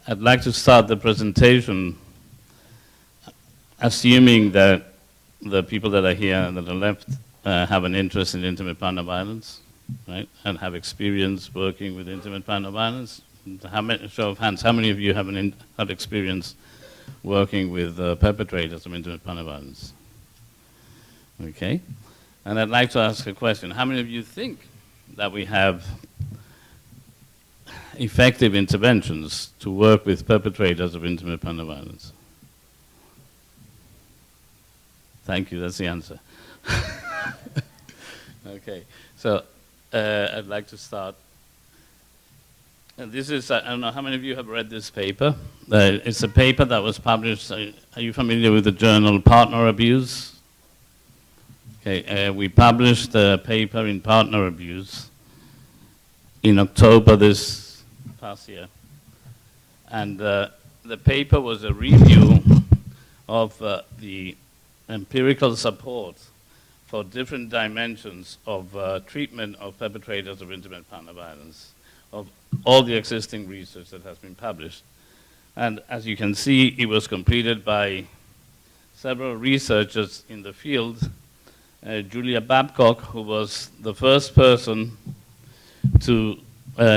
I'd like to start the presentation assuming that the people that are here and that are left have an interest in intimate partner violence, right, and have experience working with intimate partner violence. Show of hands, how many of you have experience working with perpetrators of intimate partner violence? Okay. And I'd like to ask a question. How many of you think that we have effective interventions to work with perpetrators of intimate partner violence? Thank you, that's the answer. Okay, so I'd like to start. And this is, I don't know, how many of you have read this paper? It's a paper that was published, are you familiar with the journal Partner Abuse? Okay, we published a paper in Partner Abuse in October this past year. And the paper was a review of the empirical support for different dimensions of treatment of perpetrators of intimate partner violence, of all the existing research that has been published. And as you can see, it was completed by several researchers in the field. Julia Babcock, who was the first person to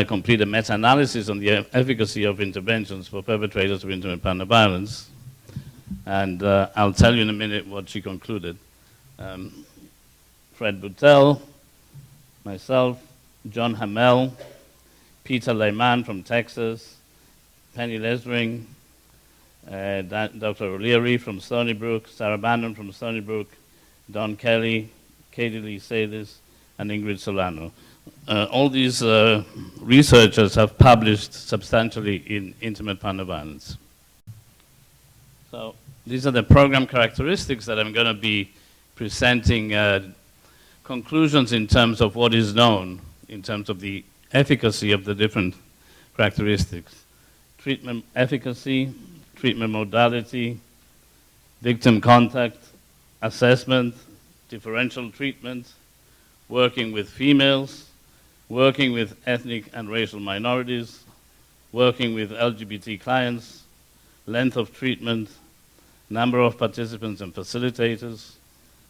complete a meta-analysis on the efficacy of interventions for perpetrators of intimate partner violence. And I'll tell you in a minute what she concluded. Fred Buttel, myself, John Hamel, Peter Lehman from Texas, Penny Lesring, Dr. O'Leary from Stony Brook, Sarah Bandon from Stony Brook, Don Kelly, Katie Lee Salis, and Ingrid Solano. All these researchers have published substantially in intimate partner violence. So these are the program characteristics that I'm going to be presenting conclusions in terms of what is known, in terms of the efficacy of the different characteristics. Treatment efficacy, treatment modality, victim contact, assessment, differential treatment, working with females, working with ethnic and racial minorities, working with LGBT clients, length of treatment, number of participants and facilitators,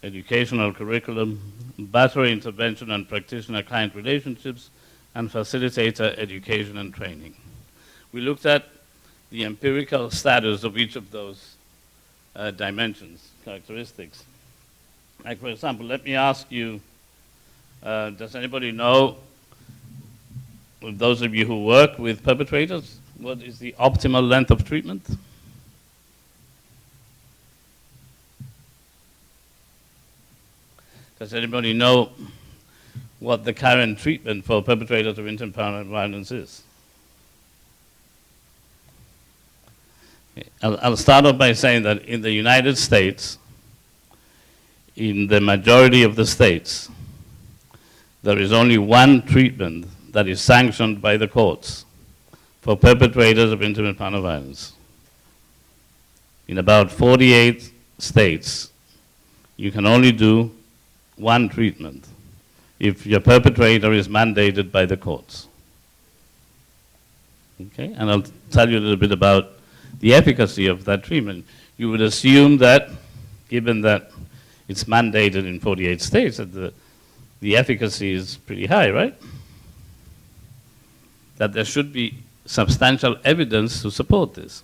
educational curriculum, battery intervention and practitioner-client relationships, and facilitator education and training. We looked at the empirical status of each of those dimensions, characteristics. Like, for example, let me ask you, does anybody know, those of you who work with perpetrators, what is the optimal length of treatment? Does anybody know what the current treatment for perpetrators of intimate partner violence is? Okay. I'll start off by saying that in the United States, in the majority of the states, there is only one treatment that is sanctioned by the courts for perpetrators of intimate partner violence. In about 48 states, you can only do one treatment if your perpetrator is mandated by the courts. Okay, and I'll tell you a little bit about the efficacy of that treatment. You would assume that, given that it's mandated in 48 states, that the efficacy is pretty high, right? That there should be substantial evidence to support this.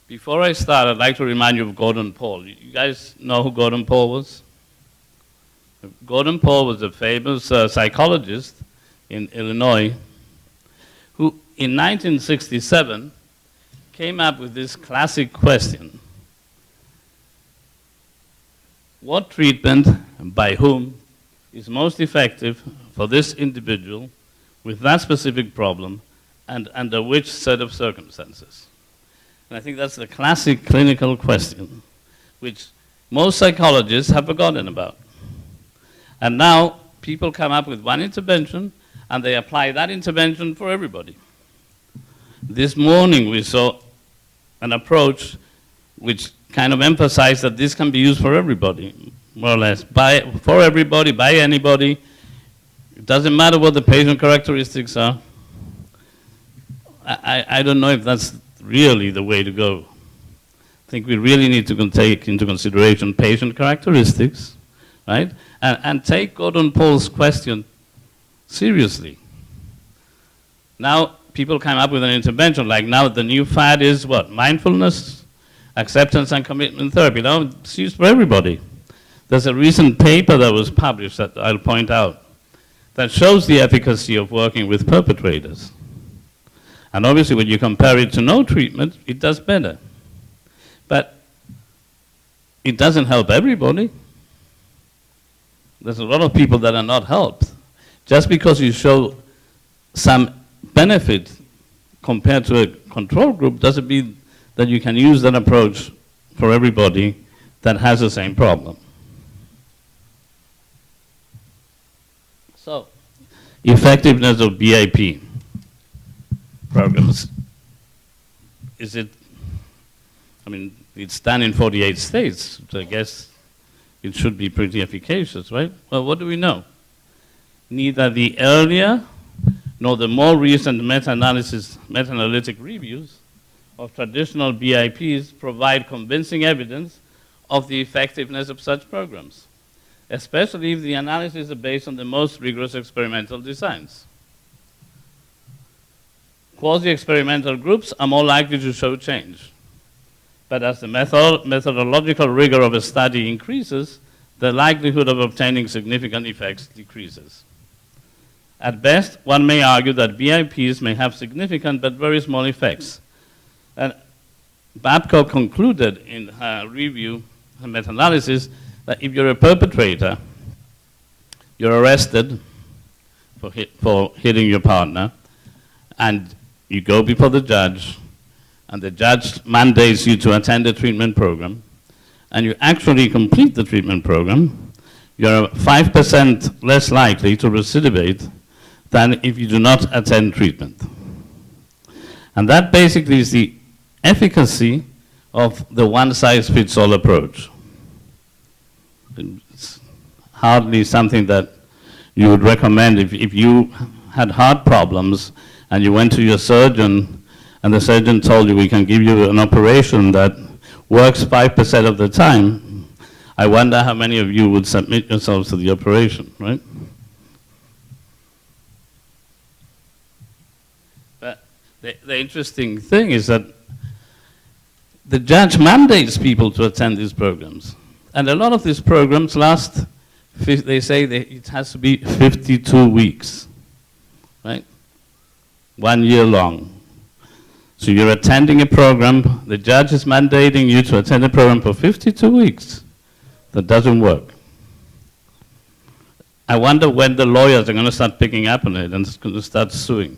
Before I start, I'd like to remind you of Gordon Paul. You guys know who Gordon Paul was? Gordon Paul was a famous psychologist in Illinois who, in 1967, came up with this classic question. What treatment and by whom is most effective for this individual with that specific problem and under which set of circumstances? And I think that's the classic clinical question, which most psychologists have forgotten about. And now people come up with one intervention and they apply that intervention for everybody. This morning we saw an approach which kind of emphasized that this can be used for everybody, more or less, for everybody, by anybody. It doesn't matter what the patient characteristics are. I don't know if that's really the way to go. I think we really need to take into consideration patient characteristics, right? And take Gordon Paul's question seriously. Now, people come up with an intervention, like now the new fad is what? Mindfulness, acceptance and commitment therapy. Now, it's used for everybody. There's a recent paper that was published that I'll point out that shows the efficacy of working with perpetrators. And obviously, when you compare it to no treatment, it does better. But it doesn't help everybody. There's a lot of people that are not helped. Just because you show some benefit compared to a control group doesn't mean that you can use that approach for everybody that has the same problem. So, effectiveness of BIP programs. Is it, I mean, it's done in 48 states, so I guess it should be pretty efficacious, right? Well, what do we know? Neither the earlier nor the more recent meta-analytic reviews of traditional BIPs provide convincing evidence of the effectiveness of such programs, especially if the analyses are based on the most rigorous experimental designs. Quasi-experimental groups are more likely to show change. But as the methodological rigor of a study increases, the likelihood of obtaining significant effects decreases. At best, one may argue that BIPs may have significant but very small effects. And Babcock concluded in her review, her meta-analysis, that if you're a perpetrator, you're arrested for hitting your partner, and you go before the judge, and the judge mandates you to attend a treatment program, and you actually complete the treatment program, you're 5% less likely to recidivate than if you do not attend treatment. And that basically is the efficacy of the one-size-fits-all approach. It's hardly something that you would recommend if you had heart problems and you went to your surgeon and the surgeon told you we can give you an operation that works 5% of the time. I wonder how many of you would submit yourselves to the operation, right? But the interesting thing is that the judge mandates people to attend these programs. And a lot of these programs last, they say it has to be 52 weeks, right? 1 year long. So you're attending a program, the judge is mandating you to attend a program for 52 weeks. That doesn't work. I wonder when the lawyers are going to start picking up on it and going to start suing.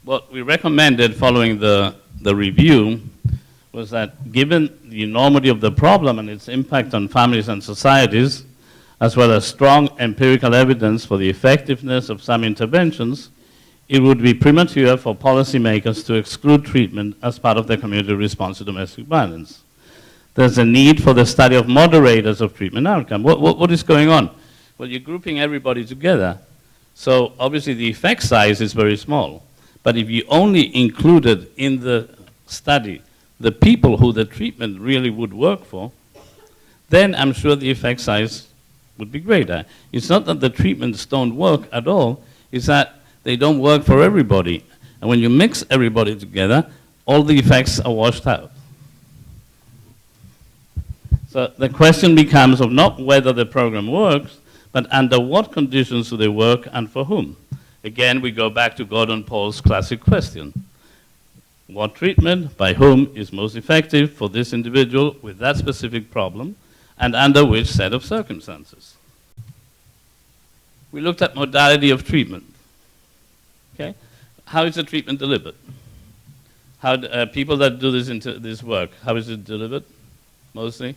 What we recommended following the review was that given the enormity of the problem and its impact on families and societies, as well as strong empirical evidence for the effectiveness of some interventions, it would be premature for policymakers to exclude treatment as part of their community response to domestic violence. There's a need for the study of moderators of treatment outcome. What is going on? Well, you're grouping everybody together, so obviously the effect size is very small. But if you only included in the study the people who the treatment really would work for, then I'm sure the effect size would be greater. It's not that the treatments don't work at all, it's that they don't work for everybody. And when you mix everybody together, all the effects are washed out. So the question becomes of not whether the program works, but under what conditions do they work and for whom? Again, we go back to Gordon Paul's classic question. What treatment, by whom, is most effective for this individual with that specific problem, and under which set of circumstances? We looked at modality of treatment. Okay? How is the treatment delivered? How people that do this work, how is it delivered, mostly?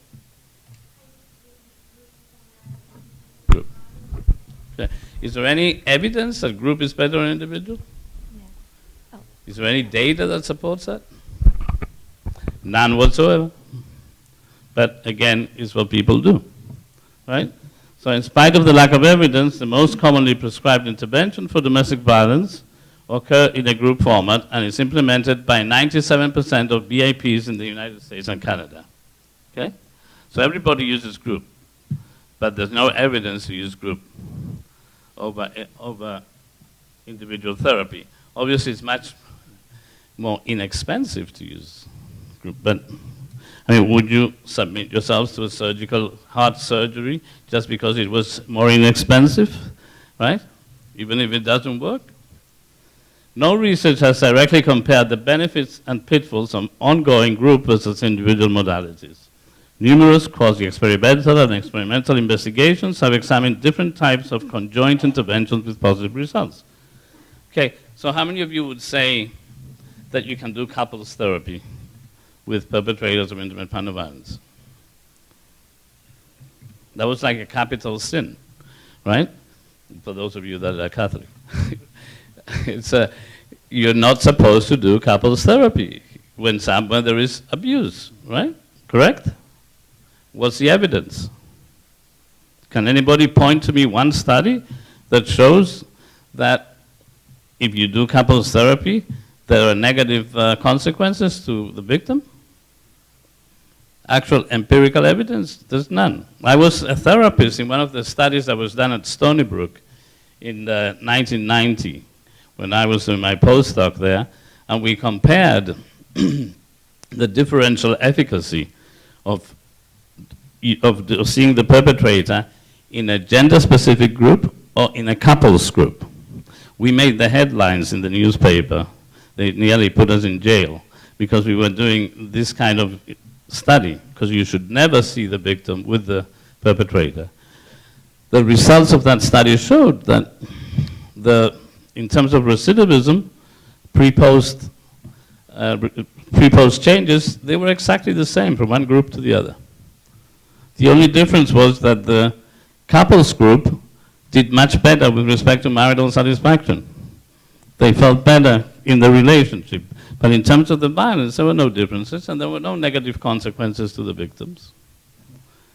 Group. Okay. Is there any evidence that group is better than individual? Yeah. Oh. Is there any data that supports that? None whatsoever. But again, it's what people do, right? So in spite of the lack of evidence, the most commonly prescribed intervention for domestic violence occur in a group format and is implemented by 97% of BAPs in the United States and Canada. Okay? So everybody uses group, but there's no evidence to use group over individual therapy. Obviously, it's much more inexpensive to use group, but I mean, would you submit yourselves to a surgical heart surgery just because it was more inexpensive, right? Even if it doesn't work? No research has directly compared the benefits and pitfalls of ongoing group versus individual modalities. Numerous quasi-experimental and experimental investigations have examined different types of conjoint interventions with positive results. Okay, so how many of you would say that you can do couples therapy with perpetrators of intimate partner violence? That was like a capital sin, right? For those of you that are Catholic. You're not supposed to do couples therapy when there is abuse, right? Correct? What's the evidence? Can anybody point to me one study that shows that if you do couples therapy, there are negative consequences to the victim? Actual empirical evidence, there's none. I was a therapist in one of the studies that was done at Stony Brook in 1990 when I was doing my postdoc there, and we compared the differential efficacy of seeing the perpetrator in a gender-specific group or in a couples group. We made the headlines in the newspaper. They nearly put us in jail because we were doing this kind of study, because you should never see the victim with the perpetrator. The results of that study showed that in terms of recidivism, pre-post changes, they were exactly the same from one group to the other. The only difference was that the couples group did much better with respect to marital satisfaction. They felt better in the relationship. But in terms of the violence, there were no differences, and there were no negative consequences to the victims.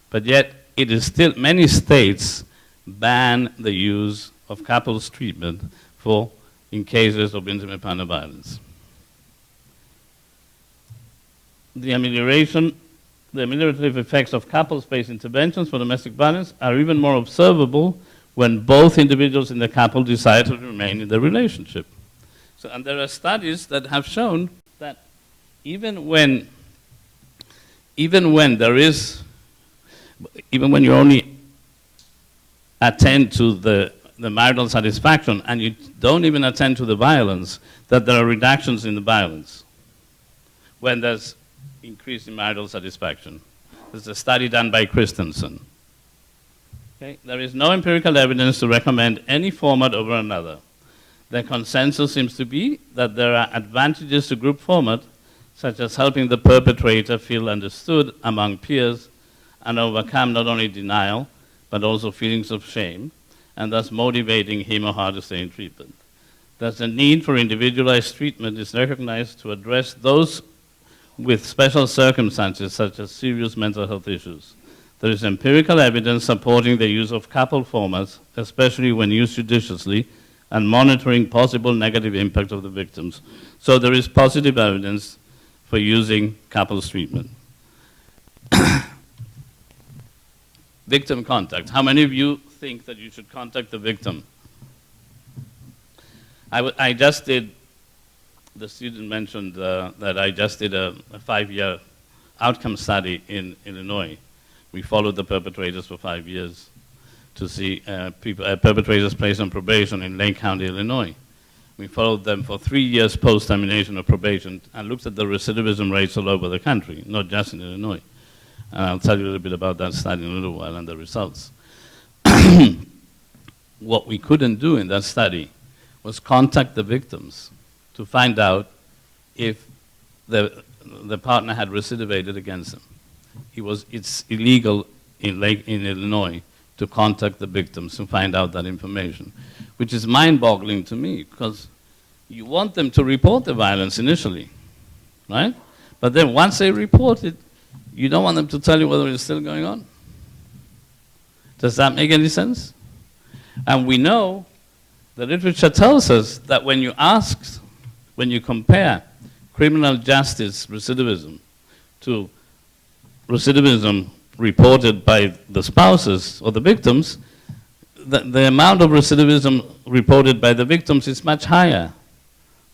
But yet, it is still, many states ban the use of couples treatment in cases of intimate partner violence. The ameliorative effects of couples-based interventions for domestic violence are even more observable when both individuals in the couple decide to remain in the relationship. So, and there are studies that have shown that even when you only attend to the marital satisfaction and you don't even attend to the violence, that there are reductions in the violence when there's increase in marital satisfaction. There's a study done by Christensen. Okay? There is no empirical evidence to recommend any format over another. The consensus seems to be that there are advantages to group format, such as helping the perpetrator feel understood among peers and overcome not only denial, but also feelings of shame, and thus motivating him or her to stay in treatment. Thus, the need for individualized treatment is recognized to address those with special circumstances, such as serious mental health issues. There is empirical evidence supporting the use of couple formats, especially when used judiciously, and monitoring possible negative impact of the victims. So there is positive evidence for using couples treatment. Victim contact. How many of you think that you should contact the victim? I just did, the student mentioned that I just did a 5-year outcome study in Illinois. We followed the perpetrators for 5 years to see perpetrators placed on probation in Lake County, Illinois. We followed them for 3 years post-termination of probation and looked at the recidivism rates all over the country, not just in Illinois. And I'll tell you a little bit about that study in a little while and the results. What we couldn't do in that study was contact the victims to find out if the partner had recidivated against them. It's illegal in Illinois to contact the victims to find out that information, which is mind-boggling to me, because you want them to report the violence initially, right? But then once they report it, you don't want them to tell you whether it's still going on. Does that make any sense? And we know, the literature tells us that when you compare criminal justice recidivism to recidivism reported by the spouses or the victims, the amount of recidivism reported by the victims is much higher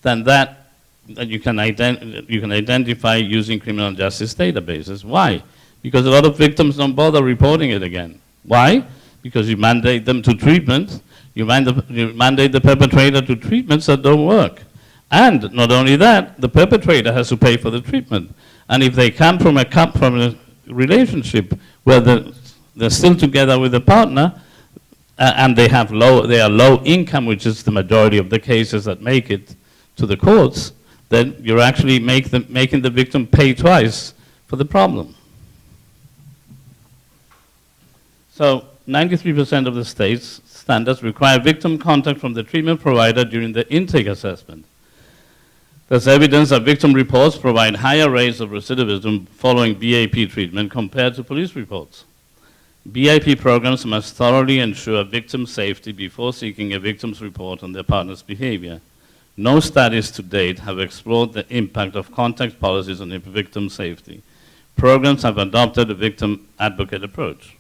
than that you can identify using criminal justice databases. Why? Because a lot of victims don't bother reporting it again. Why? Because you mandate them to treatment, you mandate the perpetrator to treatments that don't work. And not only that, the perpetrator has to pay for the treatment. And if they come from a relationship where they're still together with a partner, and they are low income, which is the majority of the cases that make it to the courts, then you're actually making the victim pay twice for the problem. So 93% of the states' standards require victim contact from the treatment provider during the intake assessment. There's evidence that victim reports provide higher rates of recidivism following BAP treatment compared to police reports. BAP programs must thoroughly ensure victim safety before seeking a victim's report on their partner's behavior. No studies to date have explored the impact of contact policies on victim safety. Programs have adopted a victim advocate approach.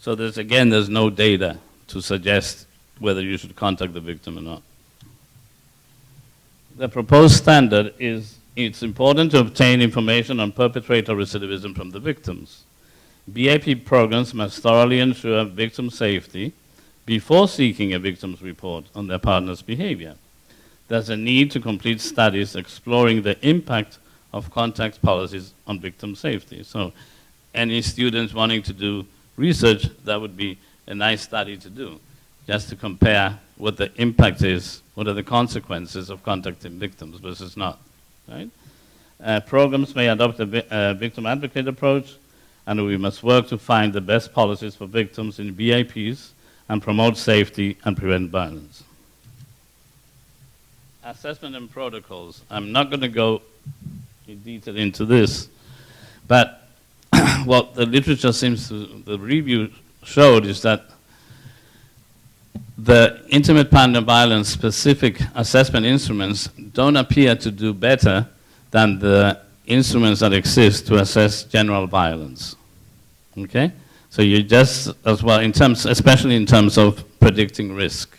So there's no data to suggest whether you should contact the victim or not. The proposed standard is it's important to obtain information on perpetrator recidivism from the victims. BAP programs must thoroughly ensure victim safety before seeking a victim's report on their partner's behavior. There's a need to complete studies exploring the impact of contact policies on victim safety. So any students wanting to do research, that would be a nice study to do, just to compare what the impact is, what are the consequences of contacting victims versus not, right? Programs may adopt a victim advocate approach, and we must work to find the best policies for victims in BAPs and promote safety and prevent violence. Assessment and protocols. I'm not going to go in detail into this, but what the literature the review showed is that the intimate partner violence specific assessment instruments don't appear to do better than the instruments that exist to assess general violence. Okay? So you just, as well, especially in terms of predicting risk.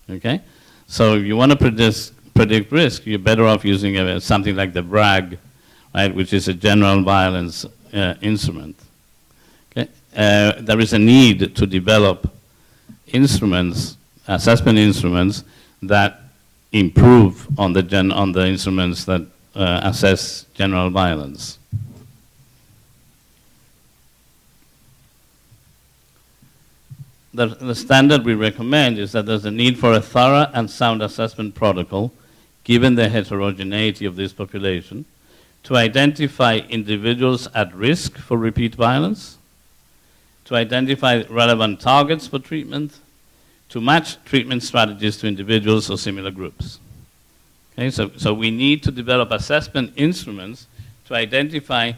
Okay? So if you want to predict risk, you're better off using something like the BRAG, right, which is a general violence instrument. Okay? There is a need to develop instruments, assessment instruments, that improve on the instruments that assess general violence. The standard we recommend is that there's a need for a thorough and sound assessment protocol, given the heterogeneity of this population, to identify individuals at risk for repeat violence, to identify relevant targets for treatment, to match treatment strategies to individuals or similar groups. Okay, so we need to develop assessment instruments to identify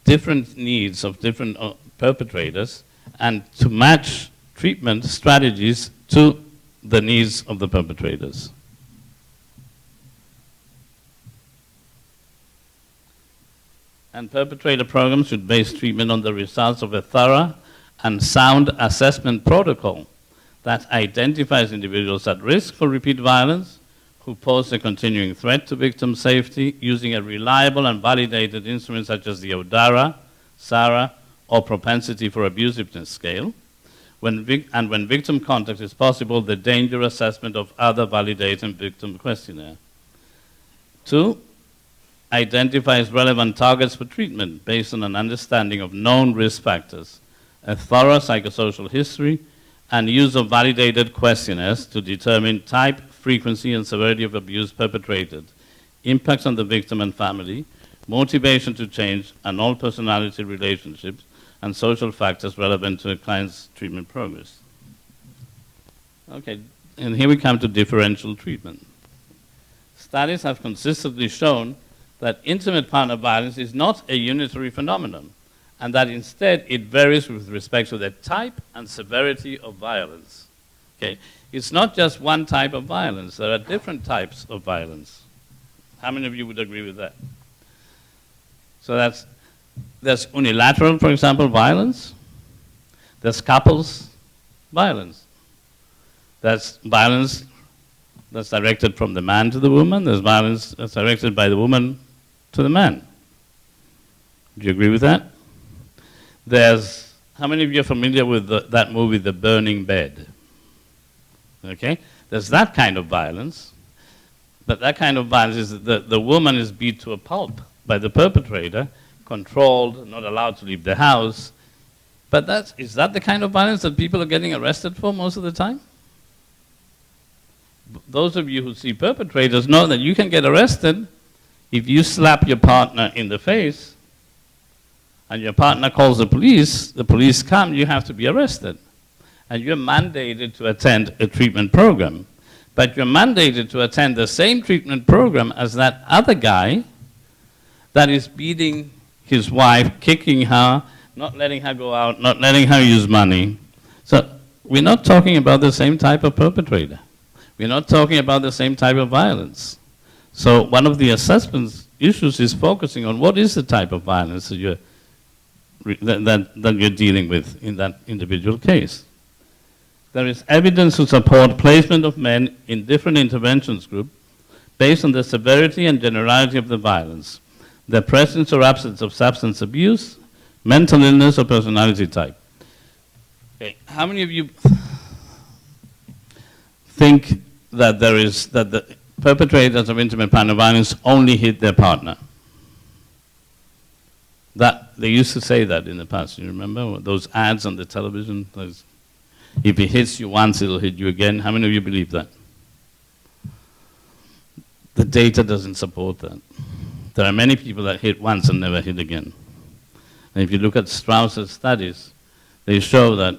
different needs of different perpetrators and to match treatment strategies to the needs of the perpetrators. And perpetrator programs should base treatment on the results of a thorough and sound assessment protocol that identifies individuals at risk for repeat violence who pose a continuing threat to victim safety using a reliable and validated instrument such as the ODARA, SARA, or propensity for abusiveness scale. When victim contact is possible, the danger assessment of other validating victim questionnaire. 2, identifies relevant targets for treatment based on an understanding of known risk factors, a thorough psychosocial history, and use of validated questionnaires to determine type, frequency, and severity of abuse perpetrated, impacts on the victim and family, motivation to change, and all personality relationships, and social factors relevant to a client's treatment progress. Okay, and here we come to differential treatment. Studies have consistently shown that intimate partner violence is not a unitary phenomenon, and that instead it varies with respect to the type and severity of violence. Okay? It's not just one type of violence. There are different types of violence. How many of you would agree with that? So there's unilateral, for example, violence. There's couples violence. There's violence that's directed from the man to the woman. There's violence that's directed by the woman to the man. Do you agree with that? How many of you are familiar with that movie, The Burning Bed? Okay? There's that kind of violence, but that kind of violence is that the woman is beat to a pulp by the perpetrator, controlled, not allowed to leave the house. But is that the kind of violence that people are getting arrested for most of the time? Those of you who see perpetrators know that you can get arrested if you slap your partner in the face and your partner calls the police come, you have to be arrested. And you're mandated to attend a treatment program. But you're mandated to attend the same treatment program as that other guy that is beating his wife, kicking her, not letting her go out, not letting her use money. So we're not talking about the same type of perpetrator. We're not talking about the same type of violence. So one of the assessment issues is focusing on what is the type of violence that you're dealing with in that individual case. There is evidence to support placement of men in different interventions groups based on the severity and generality of the violence, the presence or absence of substance abuse, mental illness, or personality type. Okay. How many of you think that the perpetrators of intimate partner violence only hit their partner? They used to say that in the past. You remember those ads on the television? If it hits you once, it'll hit you again. How many of you believe that? The data doesn't support that. There are many people that hit once and never hit again. And if you look at Strauss's studies, they show that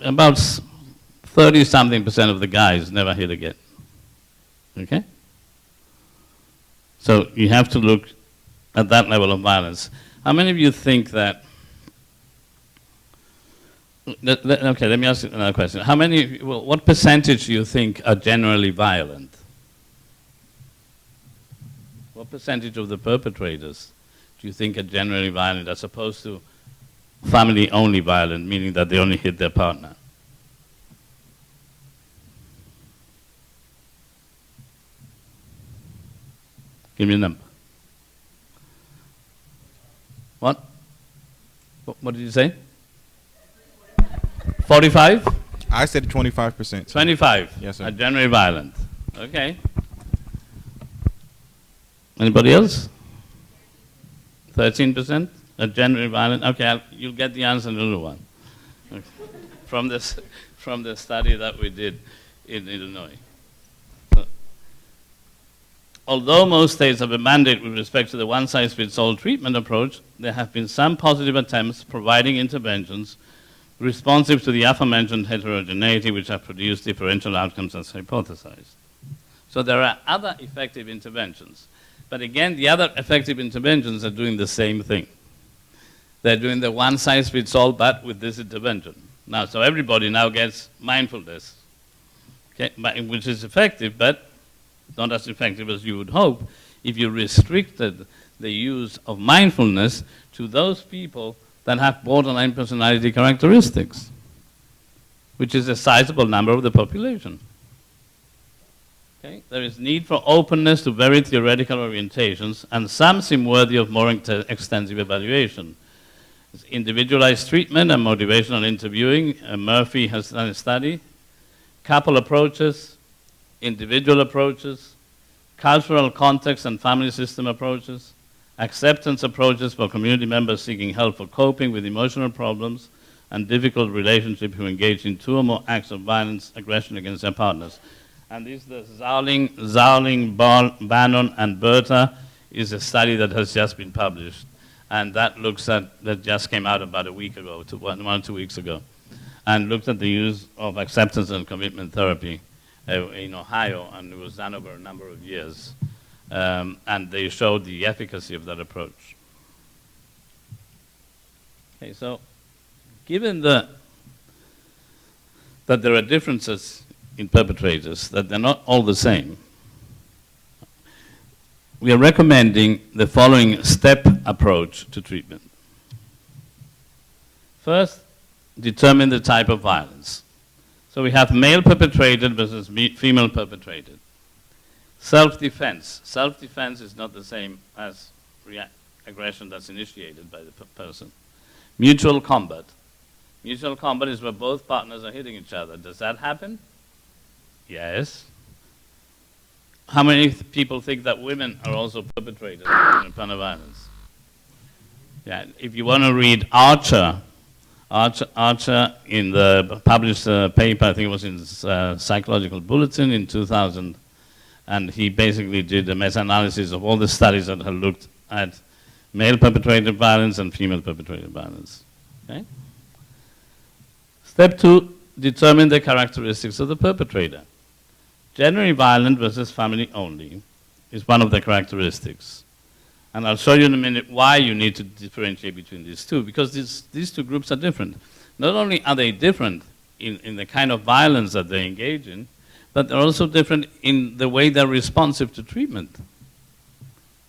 about 30-something% of the guys never hit again. Okay? So you have to look at that level of violence. How many of you think that... Okay, let me ask you another question. What percentage do you think are generally violent? What percentage of the perpetrators do you think are generally violent as opposed to family-only violent, meaning that they only hit their partner? Give me a number. What? What did you say? 45? I said 25%. 25? Yes, sir. Are generally violent. Okay. Anybody else? 13%? Are generally violent? Okay, you'll get the answer in a little while. Okay. From the study that we did in Illinois. Although most states have a mandate with respect to the one-size-fits-all treatment approach, there have been some positive attempts providing interventions responsive to the aforementioned heterogeneity which have produced differential outcomes as hypothesized. So there are other effective interventions. But again, the other effective interventions are doing the same thing. They're doing the one-size-fits-all but with this intervention. Now, so everybody now gets mindfulness, okay, which is effective, but not as effective as you would hope if you restricted the use of mindfulness to those people that have borderline personality characteristics, which is a sizable number of the population. Okay? There is need for openness to very theoretical orientations, and some seem worthy of more extensive evaluation. It's individualized treatment and motivational interviewing. Murphy has done a study. Couple approaches, individual approaches, cultural context and family system approaches, acceptance approaches for community members seeking help for coping with emotional problems and difficult relationships who engage in 2 or more acts of violence, aggression against their partners. And this, the Zowling, Bannon, and Berta is a study that has just been published. And that just came out about a week ago, 1 or 2 weeks ago, and looked at the use of acceptance and commitment therapy in Ohio, and it was done over a number of years. And they showed the efficacy of that approach. Okay, so given that there are differences in perpetrators, that they're not all the same, we are recommending the following step approach to treatment. First, determine the type of violence. So we have male perpetrated versus female perpetrated. Self-defense. Self-defense is not the same as aggression that's initiated by the person. Mutual combat. Mutual combat is where both partners are hitting each other. Does that happen? Yes. How many people think that women are also perpetrators of violence? Yeah, if you want to read Archer in the published paper, I think it was in Psychological Bulletin in 2000, and he basically did a meta-analysis of all the studies that had looked at male perpetrated violence and female perpetrated violence. Okay? Step 2, determine the characteristics of the perpetrator. Generally violent versus family only is one of the characteristics. And I'll show you in a minute why you need to differentiate between these two, because these two groups are different. Not only are they different in the kind of violence that they engage in, but they're also different in the way they're responsive to treatment,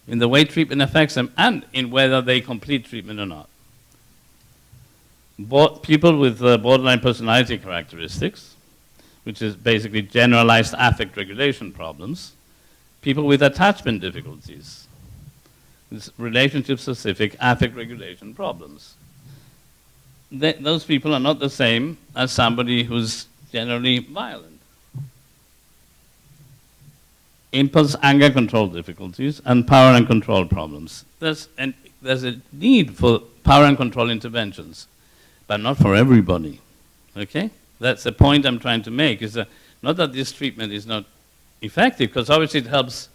in the way treatment affects them, and in whether they complete treatment or not. People with borderline personality characteristics, which is basically generalized affect regulation problems, people with attachment difficulties, relationship-specific affect regulation problems. Those people are not the same as somebody who's generally violent. Impulse anger control difficulties and power and control problems. There's a need for power and control interventions, but not for everybody, okay? That's the point I'm trying to make, is that not that this treatment is not effective, because obviously it helps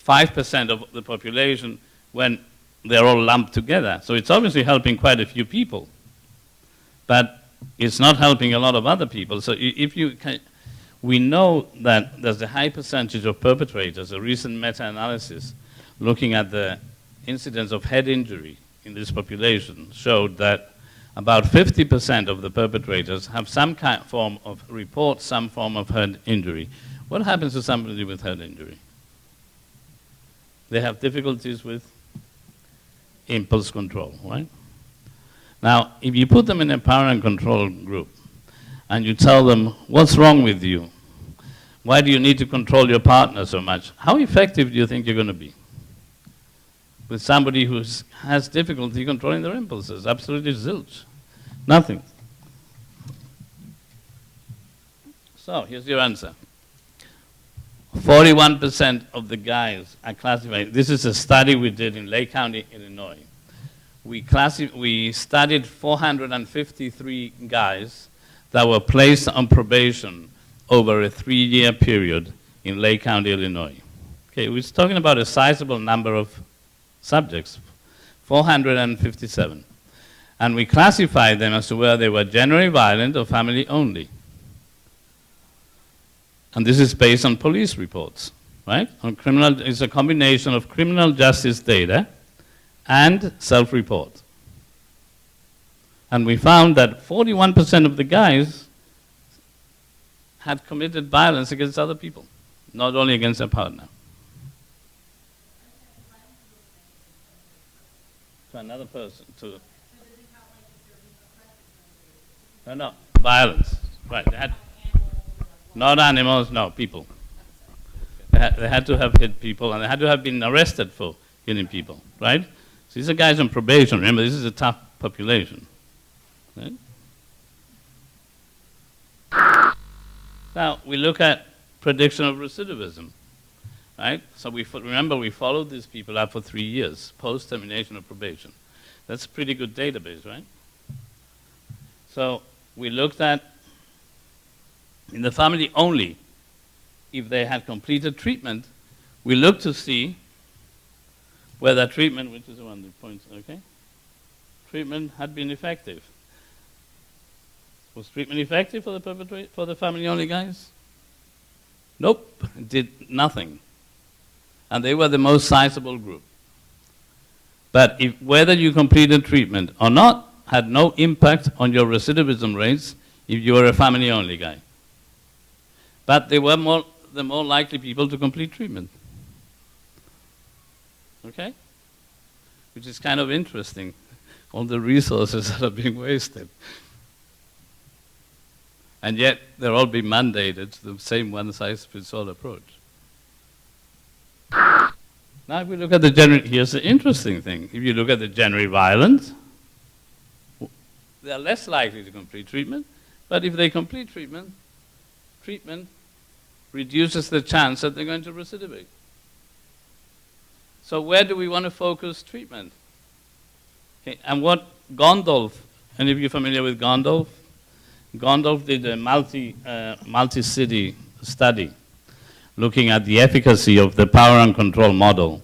5% of the population when they're all lumped together. So it's obviously helping quite a few people, but it's not helping a lot of other people. So we know that there's a high percentage of perpetrators. A recent meta-analysis looking at the incidence of head injury in this population showed that about 50% of the perpetrators have some form of head injury. What happens to somebody with head injury? They have difficulties with impulse control, right? Now, if you put them in a power and control group and you tell them, what's wrong with you? Why do you need to control your partner so much? How effective do you think you're going to be with somebody who has difficulty controlling their impulses? Absolutely zilch. Nothing. So here's your answer. 41% of the guys are classified. This is a study we did in Lake County, Illinois. We studied 453 guys that were placed on probation over a 3-year period in Lake County, Illinois. Okay, we're talking about a sizable number of subjects, 457. And we classified them as to whether they were generally violent or family only. And this is based on police reports, right? It's a combination of criminal justice data and self-report. And we found that 41% of the guys had committed violence against other people, not only against their partner. To another person, No, violence, right. They had, not animals, no, people. They had to have hit people, and they had to have been arrested for hitting people, right? So these are guys on probation. Remember, this is a tough population. Right? Now, we look at prediction of recidivism, right? So remember, we followed these people up for 3 years, post-termination of probation. That's a pretty good database, right? So we looked at, in the family only, if they had completed treatment, we looked to see whether treatment, which is the one that points, okay? Treatment had been effective. Was treatment effective for the family only guys? Nope, it did nothing. And they were the most sizable group. But whether you completed treatment or not had no impact on your recidivism rates if you were a family-only guy. But they were the more likely people to complete treatment. Okay? Which is kind of interesting, all the resources that are being wasted. And yet, they're all being mandated to the same one-size-fits-all approach. Now, if we look at here's the interesting thing. If you look at the generally violent, they are less likely to complete treatment, but if they complete treatment, treatment reduces the chance that they're going to recidivate. So where do we want to focus treatment? Okay, and what Gondolf, and if you're familiar with Gondolf, Gondolf did a multi-city study looking at the efficacy of the power and control model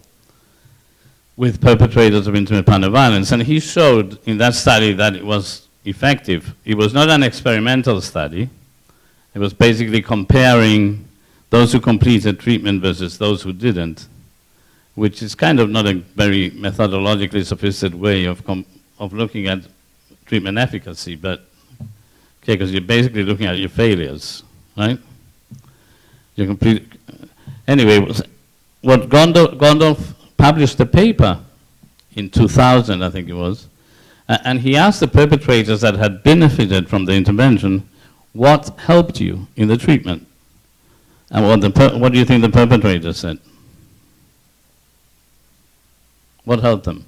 with perpetrators of intimate partner violence. And he showed in that study that it was effective. It was not an experimental study. It was basically comparing those who completed treatment versus those who didn't, which is kind of not a very methodologically sophisticated way of looking at treatment efficacy, but okay, because you're basically looking at your failures, right? You complete. Anyway, what Gondolf published a paper in 2000, I think it was, and he asked the perpetrators that had benefited from the intervention, what helped you in the treatment? And what do you think the perpetrators said? What helped them?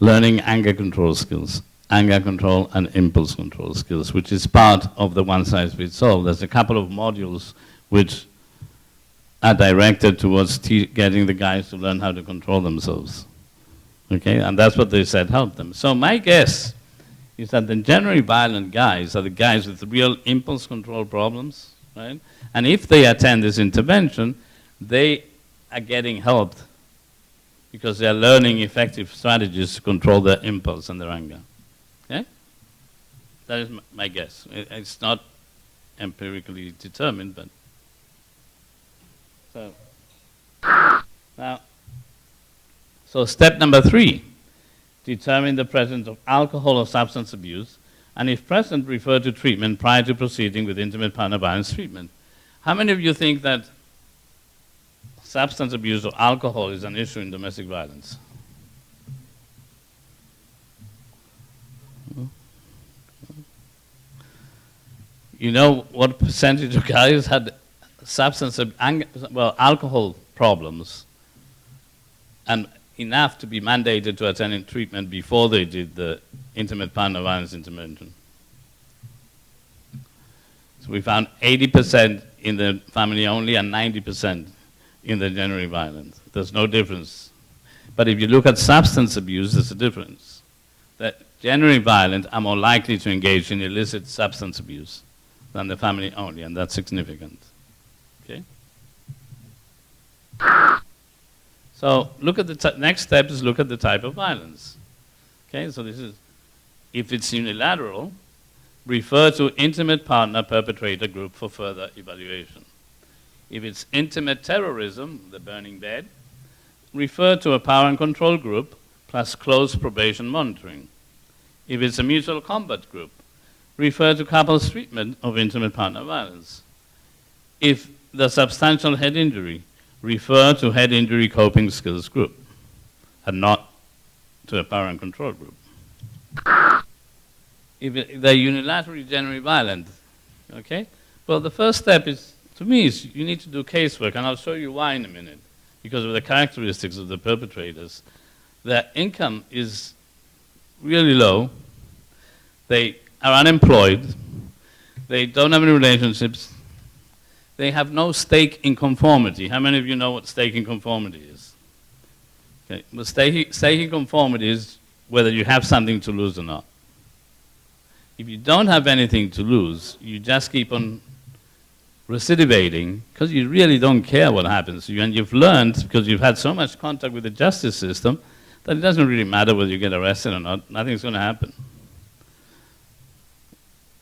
Learning anger control skills. Anger control and impulse control skills, which is part of the one-size-fits-all. There's a couple of modules which are directed towards getting the guys to learn how to control themselves. Okay, and that's what they said helped them. So my guess is that the generally violent guys are the guys with real impulse control problems, right? And if they attend this intervention, they are getting helped because they are learning effective strategies to control their impulse and their anger. Okay? That is my guess. It's not empirically determined, but so now, so step number 3, determine the presence of alcohol or substance abuse, and if present, refer to treatment prior to proceeding with intimate partner violence treatment. How many of you think that substance abuse or alcohol is an issue in domestic violence? You know what percentage of guys had alcohol problems, and enough to be mandated to attend treatment before they did the intimate partner violence intervention? So we found 80% in the family only and 90% in the generally violent. There's no difference. But if you look at substance abuse, there's a difference. That generally violent are more likely to engage in illicit substance abuse than the family only, and that's significant. Okay? So look at the next step is look at the type of violence. Okay, so this is, if it's unilateral, refer to intimate partner perpetrator group for further evaluation. If it's intimate terrorism, the burning bed, refer to a power and control group plus close probation monitoring. If it's a mutual combat group, refer to couples treatment of intimate partner violence. If the substantial head injury, refer to head injury coping skills group and not to a power and control group. If they're unilaterally generally violent, okay? Well, the first step is, to me, is you need to do casework, and I'll show you why in a minute, because of the characteristics of the perpetrators. Their income is really low. They are unemployed. They don't have any relationships. They have no stake in conformity. How many of you know what stake in conformity is? Okay. Well, stake in conformity is whether you have something to lose or not. If you don't have anything to lose, you just keep on recidivating because you really don't care what happens to you, and you've learned, because you've had so much contact with the justice system, that it doesn't really matter whether you get arrested or not. Nothing's going to happen.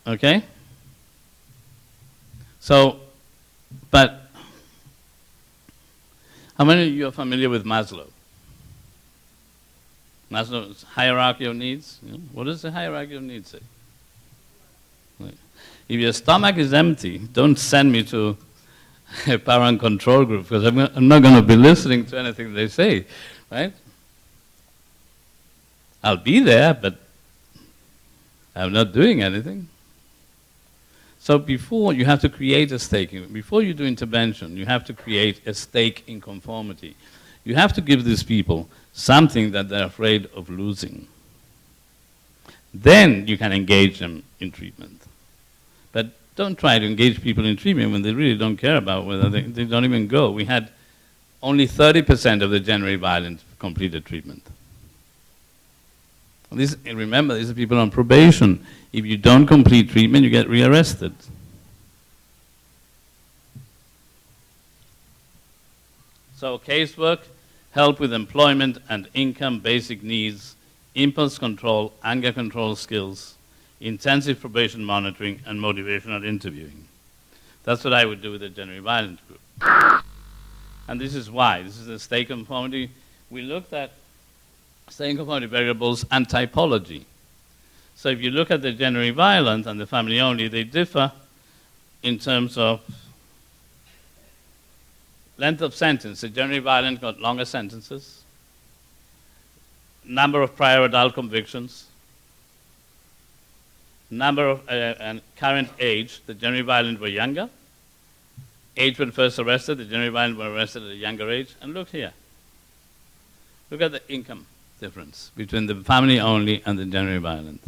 Okay? So, but how many of you are familiar with Maslow? Maslow's hierarchy of needs. What does the hierarchy of needs say? If your stomach is empty, don't send me to a parent control group, because I'm not going to be listening to anything they say, right? I'll be there, but I'm not doing anything. So before, you have to create a stake. Before you do intervention, you have to create a stake in conformity. You have to give these people something that they're afraid of losing. Then you can engage them in treatment. But don't try to engage people in treatment when they really don't care about whether they don't even go. We had only 30% of the generally violent completed treatment. Remember, these are people on probation. If you don't complete treatment, you get rearrested. So casework, help with employment and income, basic needs, impulse control, anger control skills, intensive probation monitoring, and motivational interviewing. That's what I would do with the generally violent group. And this is why. This is the stake conformity. We looked at stake conformity variables and typology. So if you look at the generally violent and the family only, they differ in terms of length of sentence. The generally violent got longer sentences, number of prior adult convictions, number of and current age. The generally violent were younger. Age when first arrested, the generally violent were arrested at a younger age. And look here. Look at the income difference between the family only and the generally violent.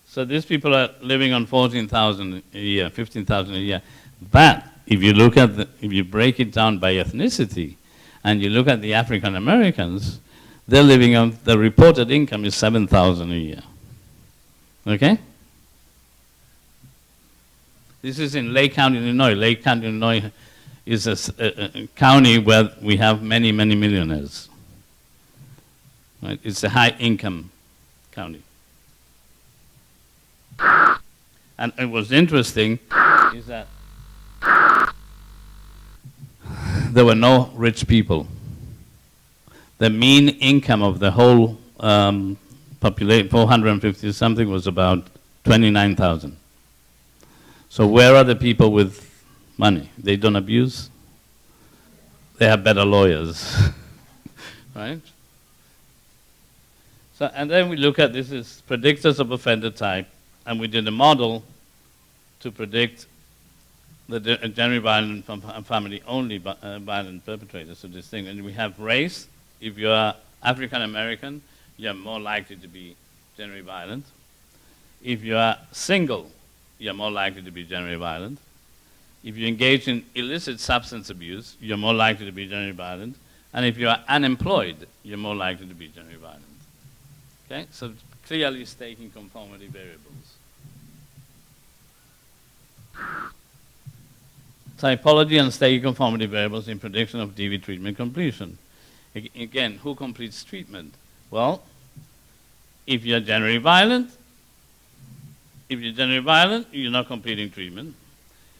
So these people are living on 14,000 a year, 15,000 a year. But if you look at if you break it down by ethnicity, and you look at the African Americans, they're living on, the reported income is 7,000 a year. Okay? This is in Lake County, Illinois. Lake County, Illinois is a county where we have many, many millionaires. Right? It's a high-income county. And it was interesting is that there were no rich people. The mean income of the whole population, 450 something, was about 29,000. So where are the people with money? They don't abuse. They have better lawyers, right? So, and then we look at this is predictors of offender type, and we did a model to predict the generally violent from family-only violent perpetrators of this thing. And we have race. If you are African American, you're more likely to be generally violent. If you are single, you're more likely to be generally violent. If you engage in illicit substance abuse, you're more likely to be generally violent. And if you are unemployed, you're more likely to be generally violent. Okay? So clearly staking conformity variables. Typology and staking conformity variables in prediction of DV treatment completion. Again, who completes treatment? Well, if you're generally violent, you're not completing treatment.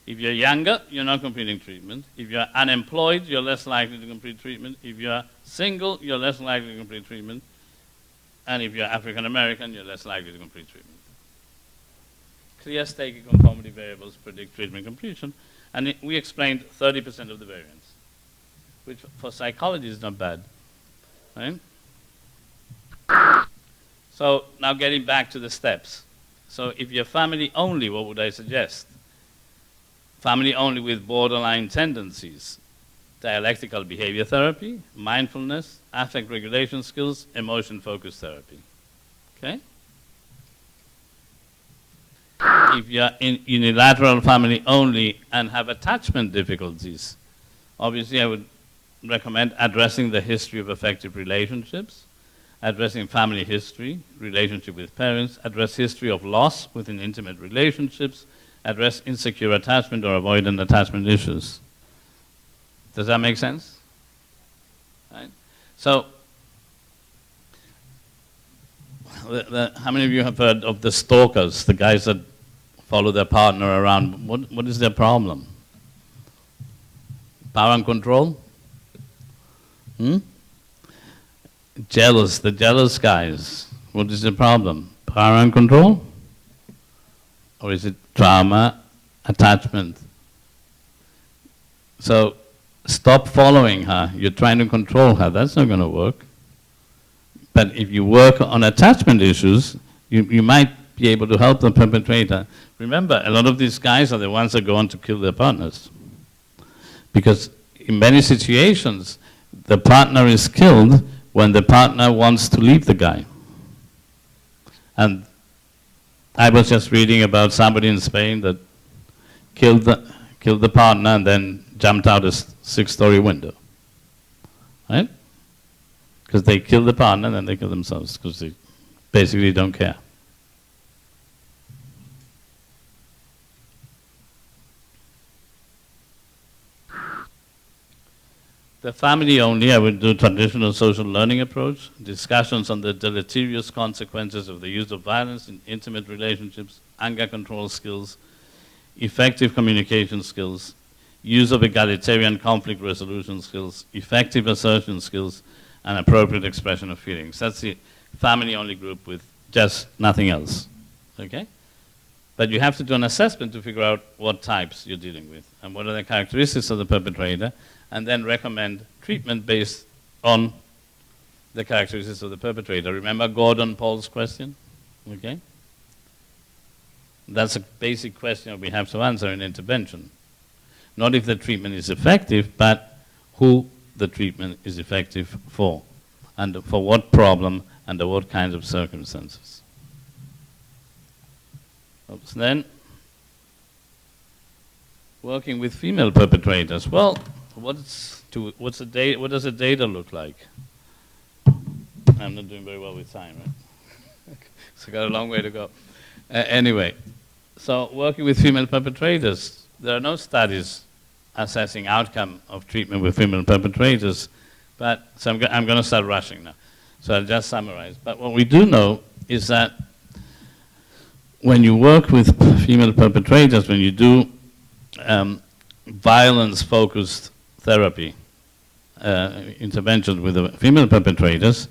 If you're younger, you're not completing treatment. If you're unemployed, you're less likely to complete treatment. If you're single, you're less likely to complete treatment. And if you're African American, you're less likely to complete treatment. Clear staking conformity variables predict treatment completion. And we explained 30% of the variance, which for psychology is not bad, right? So now getting back to the steps. So if you're family only, what would I suggest? Family only with borderline tendencies, dialectical behavior therapy, mindfulness, affect regulation skills, emotion-focused therapy. Okay? If you're in unilateral family only and have attachment difficulties, obviously I would recommend addressing the history of effective relationships, addressing family history, relationship with parents, address history of loss within intimate relationships, address insecure attachment or avoidant attachment issues. Does that make sense? Right? So, how many of you have heard of the stalkers, the guys that follow their partner around? What is their problem? Power and control? jealous, the jealous guys. What is the problem? Power and control? Or is it trauma, attachment? So stop following her. You're trying to control her. That's not going to work. But if you work on attachment issues, you might be able to help the perpetrator. Remember, a lot of these guys are the ones that go on to kill their partners. Because in many situations, the partner is killed when the partner wants to leave the guy. And I was just reading about somebody in Spain that killed the partner and then jumped out a six-story window. Right? Because they kill the partner and then they kill themselves because they basically don't care. The family only, I would do traditional social learning approach, discussions on the deleterious consequences of the use of violence in intimate relationships, anger control skills, effective communication skills, use of egalitarian conflict resolution skills, effective assertion skills, and appropriate expression of feelings. That's the family only group with just nothing else, okay? But you have to do an assessment to figure out what types you're dealing with and what are the characteristics of the perpetrator, and then recommend treatment based on the characteristics of the perpetrator. Remember Gordon Paul's question? Okay? That's a basic question that we have to answer in intervention. Not if the treatment is effective, but who the treatment is effective for, and for what problem, under what kinds of circumstances. Oops. Then, working with female perpetrators. Well, what does the data look like? I'm not doing very well with time, right? So I got a long way to go. Anyway, so working with female perpetrators, there are no studies assessing outcome of treatment with female perpetrators, but so I'm going to start rushing now. So I'll just summarize. But what we do know is that when you work with female perpetrators, when you do violence-focused therapy, intervention with the female perpetrators,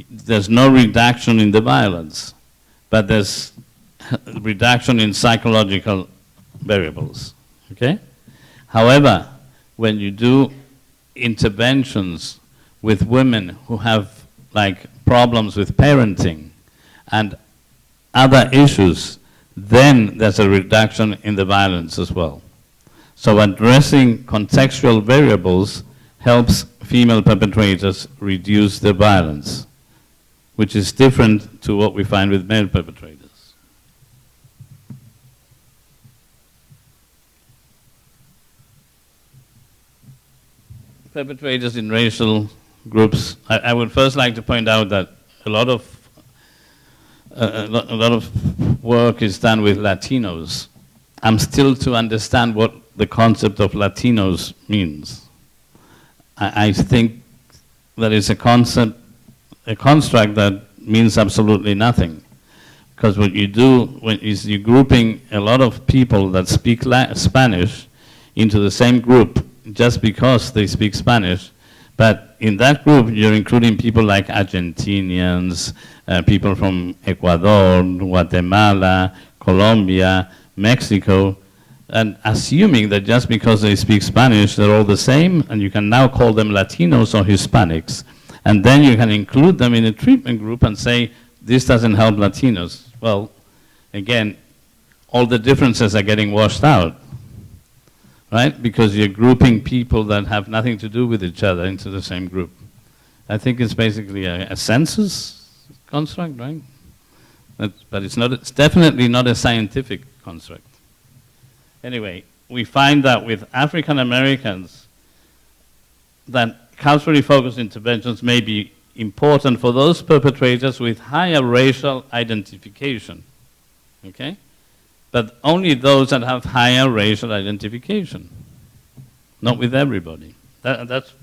there's no reduction in the violence, but there's reduction in psychological variables, okay? However, when you do interventions with women who have like problems with parenting and other issues, then there's a reduction in the violence as well. So addressing contextual variables helps female perpetrators reduce the violence, which is different to what we find with male perpetrators. Perpetrators in racial groups, I would first like to point out that a lot of work is done with Latinos. I'm still to understand what the concept of Latinos means. I think that is a construct that means absolutely nothing. Because what you do is you're grouping a lot of people that speak Spanish into the same group just because they speak Spanish. But in that group, you're including people like Argentinians, people from Ecuador, Guatemala, Colombia, Mexico, and assuming that just because they speak Spanish, they're all the same, and you can now call them Latinos or Hispanics. And then you can include them in a treatment group and say, this doesn't help Latinos. Well, again, all the differences are getting washed out, right? Because you're grouping people that have nothing to do with each other into the same group. I think it's basically a census construct, right? But it's definitely not a scientific construct. Anyway, we find that with African Americans, that culturally focused interventions may be important for those perpetrators with higher racial identification, okay? But only those that have higher racial identification, not with everybody. That's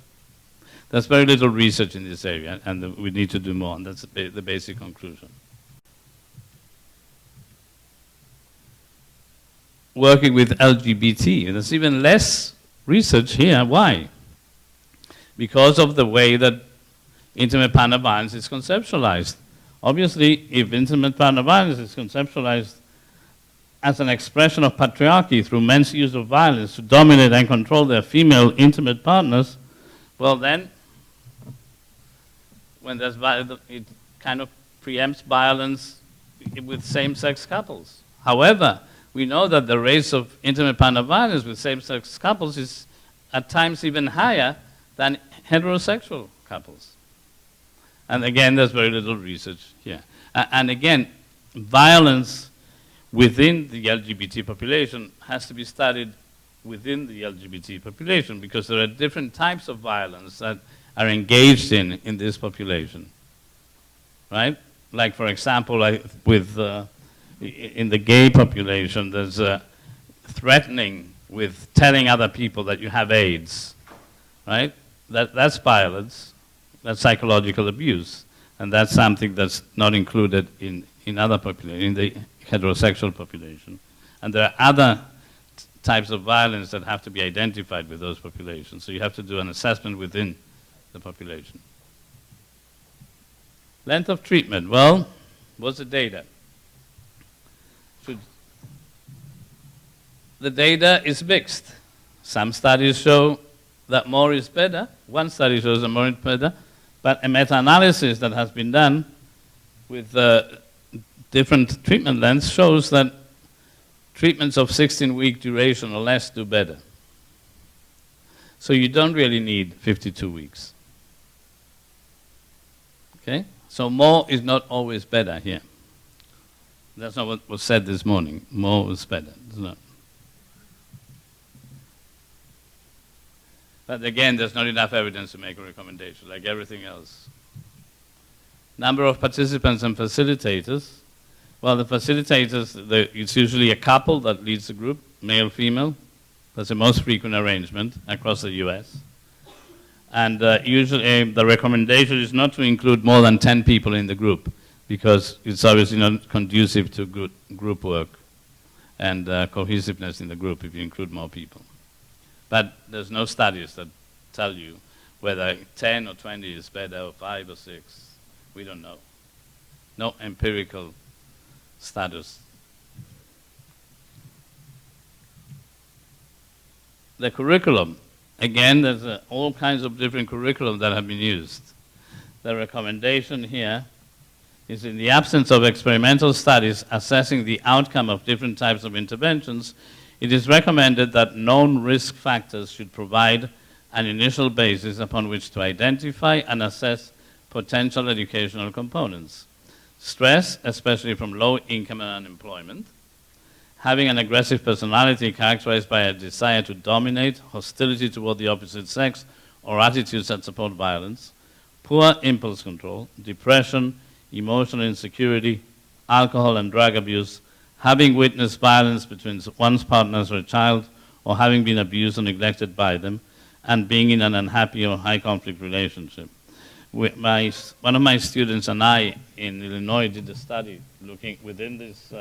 very little research in this area, and we need to do more, and that's the basic conclusion. Working with LGBT, there's even less research here. Why? Because of the way that intimate partner violence is conceptualized. Obviously, if intimate partner violence is conceptualized as an expression of patriarchy through men's use of violence to dominate and control their female intimate partners, well then, when there's violence, it kind of preempts violence with same-sex couples. However, we know that the rates of intimate partner violence with same-sex couples is at times even higher than heterosexual couples. And again, there's very little research here. And again, violence within the LGBT population has to be studied within the LGBT population because there are different types of violence that are engaged in this population, right? Like, for example, in the gay population, there's threatening with telling other people that you have AIDS, right? That's violence. That's psychological abuse, and that's something that's not included in other populations, in the heterosexual population. And there are other types of violence that have to be identified with those populations. So you have to do an assessment within the population. Length of treatment. Well, what's the data? The data is mixed. Some studies show that more is better. One study shows that more is better. But a meta-analysis that has been done with different treatment lengths shows that treatments of 16-week duration or less do better. So you don't really need 52 weeks. Okay? So more is not always better here. That's not what was said this morning. More is better. It's not. But again, there's not enough evidence to make a recommendation, like everything else. Number of participants and facilitators. Well, the facilitators, it's usually a couple that leads the group, male, female. That's the most frequent arrangement across the US. And usually the recommendation is not to include more than 10 people in the group because it's obviously not conducive to good group work and cohesiveness in the group if you include more people. But there's no studies that tell you whether 10 or 20 is better or 5 or 6. We don't know. No empirical status. The curriculum. Again, there's all kinds of different curriculum that have been used. The recommendation here is in the absence of experimental studies assessing the outcome of different types of interventions, it is recommended that known risk factors should provide an initial basis upon which to identify and assess potential educational components. Stress, especially from low income and unemployment, having an aggressive personality characterized by a desire to dominate, hostility toward the opposite sex, or attitudes that support violence, poor impulse control, depression, emotional insecurity, alcohol and drug abuse, having witnessed violence between one's partners or a child, or having been abused or neglected by them, and being in an unhappy or high conflict relationship. One of my students and I in Illinois did a study looking within this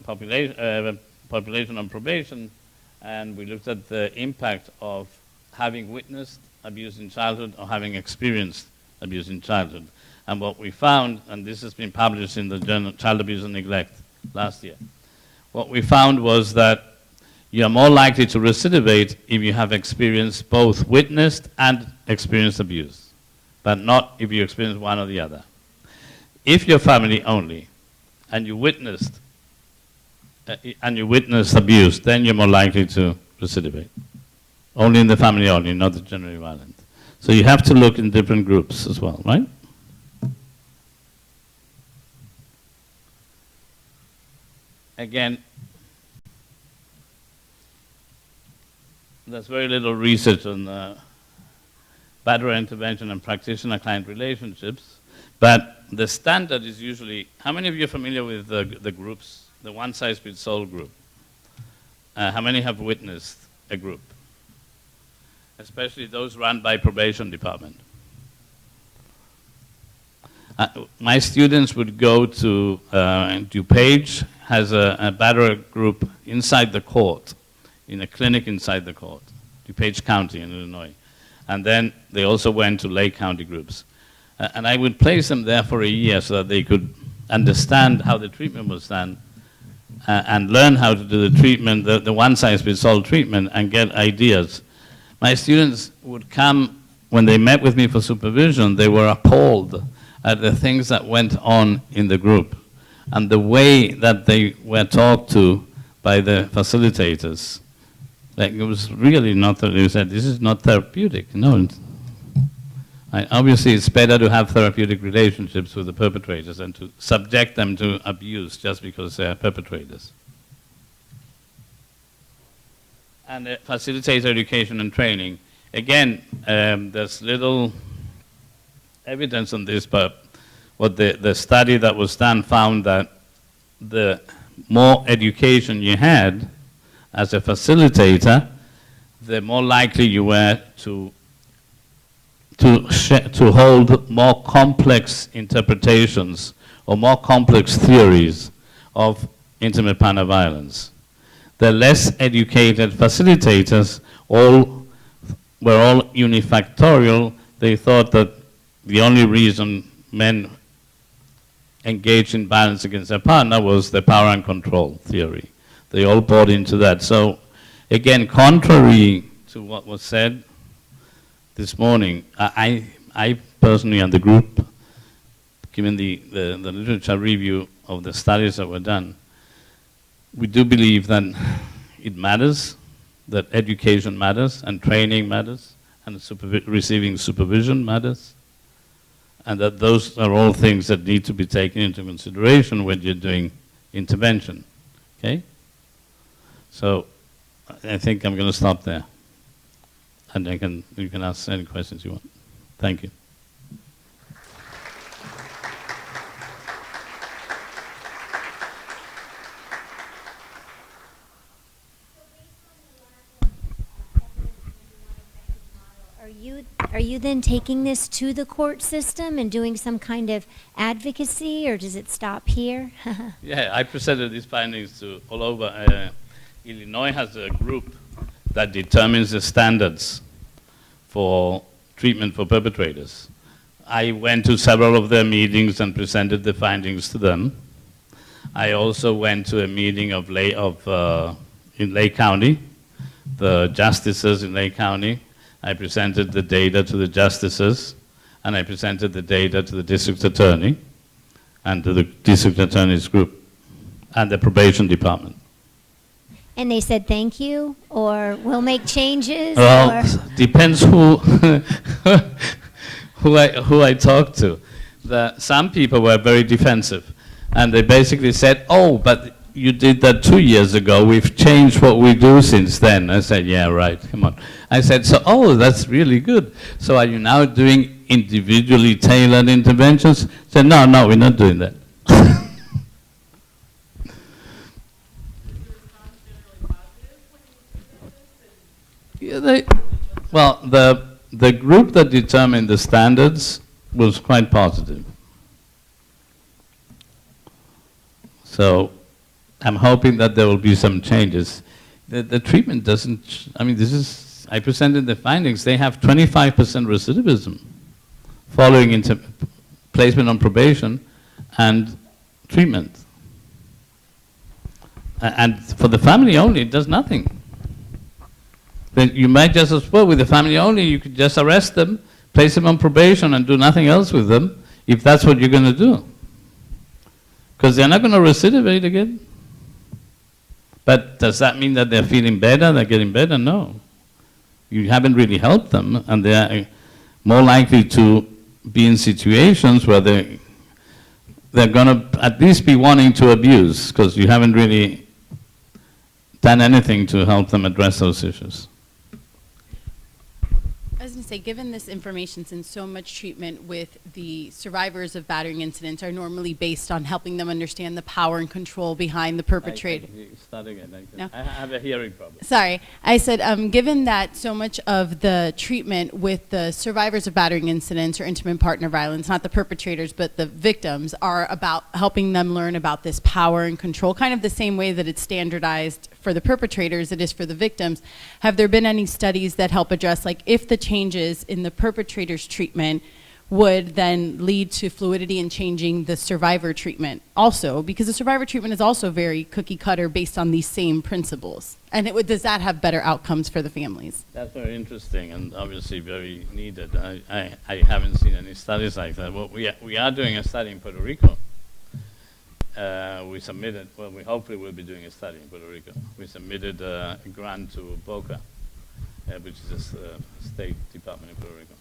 population on probation, and we looked at the impact of having witnessed abuse in childhood or having experienced abuse in childhood. And what we found, and this has been published in the journal Child Abuse and Neglect last year, what we found was that you are more likely to recidivate if you have experienced both witnessed and experienced abuse, but not if you experience one or the other. If you're family only and you witnessed abuse, then you're more likely to recidivate. Only in the family only, not the generally violent. So you have to look in different groups as well, right? Again, there's very little research on battery intervention and practitioner-client relationships, but the standard is usually, how many of you are familiar with the groups, the one-size-fits-all group? How many have witnessed a group? Especially those run by probation department. My students would go to DuPage, has a batterer group inside the court, in a clinic inside the court, DuPage County in Illinois. And then they also went to Lake County groups. And I would place them there for a year so that they could understand how the treatment was done and learn how to do the treatment, the one-size-fits-all treatment, and get ideas. My students would come, when they met with me for supervision, they were appalled at the things that went on in the group and the way that they were talked to by the facilitators. Like, it was really not, they said, this is not therapeutic. No. Obviously, it's better to have therapeutic relationships with the perpetrators than to subject them to abuse just because they're perpetrators. And facilitator education and training. Again, there's little evidence on this, but what the study that was done found that the more education you had as a facilitator, the more likely you were to hold more complex interpretations or more complex theories of intimate partner violence. The less educated facilitators were all unifactorial. They thought that the only reason men engaged in violence against their partner was the power and control theory. They all bought into that. So again, contrary to what was said this morning, I personally and the group, given the literature review of the studies that were done, we do believe that it matters, that education matters, and training matters, and receiving supervision matters, and that those are all things that need to be taken into consideration when you're doing intervention, okay? So I think I'm going to stop there, and you can ask any questions you want. Thank you. Are you then taking this to the court system and doing some kind of advocacy, or does it stop here? Yeah, I presented these findings to all over. Illinois has a group that determines the standards for treatment for perpetrators. I went to several of their meetings and presented the findings to them. I also went to a meeting in Lake County, the justices in Lake County. I presented the data to the justices, and I presented the data to the district attorney and to the district attorney's group and the probation department. And they said thank you, or we'll make changes? Well, depends who who I talked to. Some people were very defensive, and they basically said, oh, but you did that 2 years ago. We've changed what we do since then. I said, yeah, right, come on. I said, so, oh, that's really good. So are you now doing individually tailored interventions? I said, no, we're not doing that. Yeah, well, the group that determined the standards was quite positive. So I'm hoping that there will be some changes. The treatment doesn't, I mean, I presented the findings, they have 25% recidivism following into placement on probation and treatment. And for the family only, it does nothing. Then you might just as well, with the family only, you could just arrest them, place them on probation and do nothing else with them, if that's what you're going to do. Because they're not going to recidivate again. But does that mean that they're feeling better, they're getting better? No. You haven't really helped them, and they're more likely to be in situations where they're going to at least be wanting to abuse, because you haven't really done anything to help them address those issues. I was going to say, given this information, since so much treatment with the survivors of battering incidents are normally based on helping them understand the power and control behind the perpetrator. Start again. No? I have a hearing problem. Sorry. I said, given that so much of the treatment with the survivors of battering incidents or intimate partner violence, not the perpetrators, but the victims, are about helping them learn about this power and control, kind of the same way that it's standardized for the perpetrators, it is for the victims. Have there been any studies that help address, like, if the changes in the perpetrator's treatment would then lead to fluidity in changing the survivor treatment also, because the survivor treatment is also very cookie cutter based on these same principles. And does that have better outcomes for the families? That's very interesting and obviously very needed. I haven't seen any studies like that. Well, we are doing a study in Puerto Rico. We submitted, well, we hopefully will be doing a study in Puerto Rico. We submitted a grant to BOCA, which is a state department in Puerto Rico,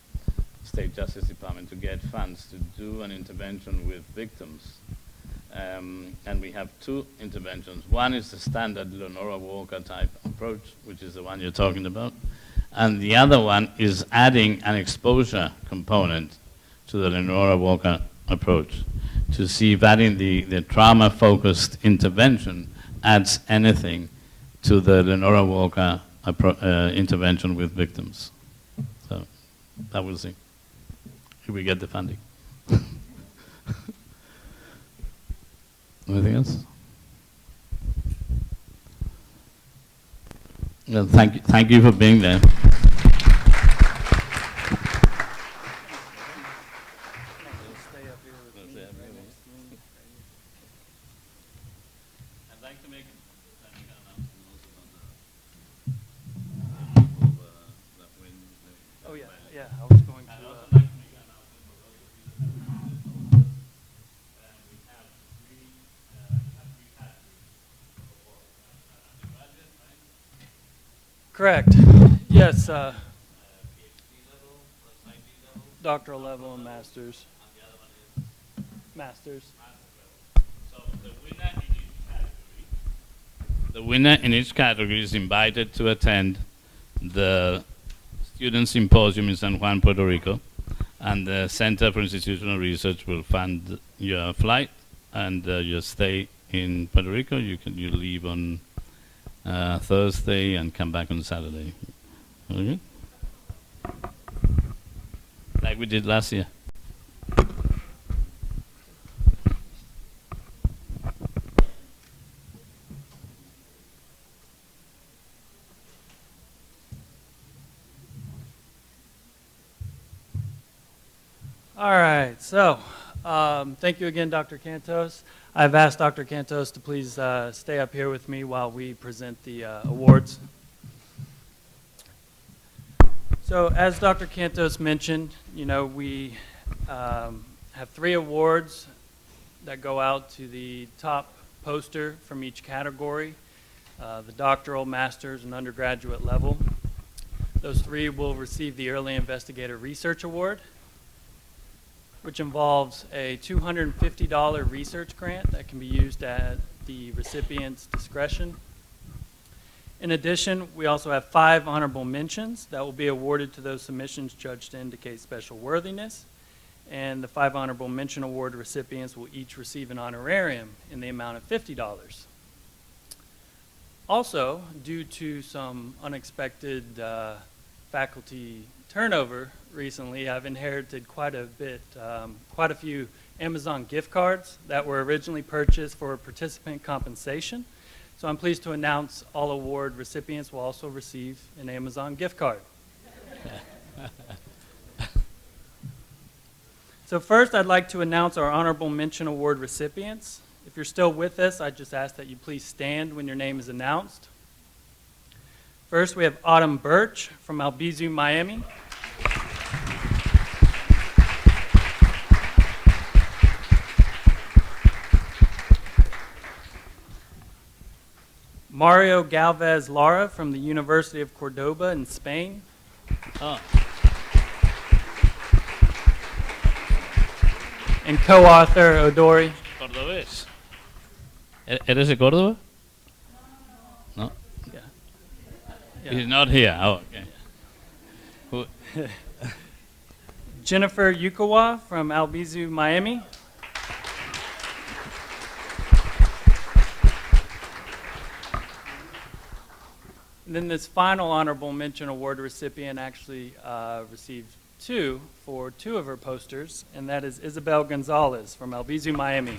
State Justice Department, to get funds to do an intervention with victims. And we have two interventions. One is the standard Lenora Walker type approach, which is the one you're talking about. And the other one is adding an exposure component to the Lenora Walker approach to see if adding the trauma-focused intervention adds anything to the Lenora Walker intervention with victims. So that we'll see if we get the funding. Anything else? Well, thank you for being there. I'd like to make an announcement also about that win. Oh yeah, yeah. I was going to. I'd also like to make an announcement for those of you that have been this over. We have three categories of awards. Undergraduate, right? Correct. Yes. PhD level, PhD level, Doctoral level and masters. and the other one is Masters. So the winner in each category is invited to attend the Student Symposium in San Juan, Puerto Rico, and the Center for Institutional Research will fund your flight and your stay in Puerto Rico. You leave on Thursday and come back on Saturday. Okay? Like we did last year. All right. So, thank you again, Dr. Cantos. I've asked Dr. Cantos to please stay up here with me while we present the awards. So, as Dr. Cantos mentioned, we have 3 awards that go out to the top poster from each category, the doctoral, master's, and undergraduate level. Those 3 will receive the Early Investigator Research Award, which involves a $250 research grant that can be used at the recipient's discretion. In addition, we also have 5 honorable mentions that will be awarded to those submissions judged to indicate special worthiness. And the 5 honorable mention award recipients will each receive an honorarium in the amount of $50. Also, due to some unexpected faculty turnover recently, I've inherited quite a few Amazon gift cards that were originally purchased for participant compensation. So I'm pleased to announce all award recipients will also receive an Amazon gift card. So first, I'd like to announce our honorable mention award recipients. If you're still with us, I just ask that you please stand when your name is announced. First, we have Autumn Birch from Albizu-Miami. Mario Galvez Lara from the University of Cordoba in Spain. Oh. And co-author Odori. Cordobés. ¿Eres de Córdoba? No. Yeah. He's not here. Oh, okay. Who? Jennifer Yukawa from Albizu-Miami. And then this final honorable mention award recipient actually received 2 for 2 of her posters, and that is Isabel Gonzalez from Albizu-Miami.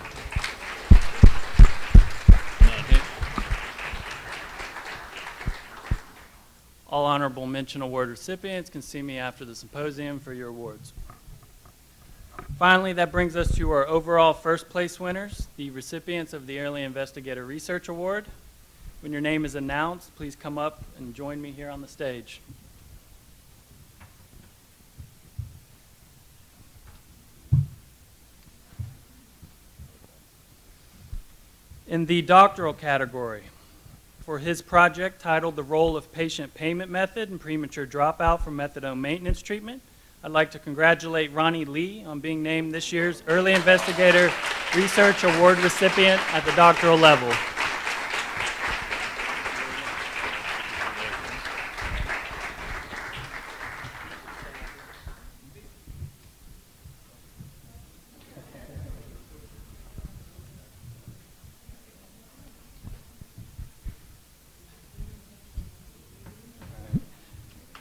All honorable mention award recipients can see me after the symposium for your awards. Finally, that brings us to our overall first place winners, the recipients of the Early Investigator Research Award. When your name is announced, please come up and join me here on the stage. In the doctoral category, for his project titled The Role of Patient Payment Method in Premature Dropout from Methadone Maintenance Treatment, I'd like to congratulate Ronnie Lee on being named this year's Early Investigator Research Award recipient at the doctoral level.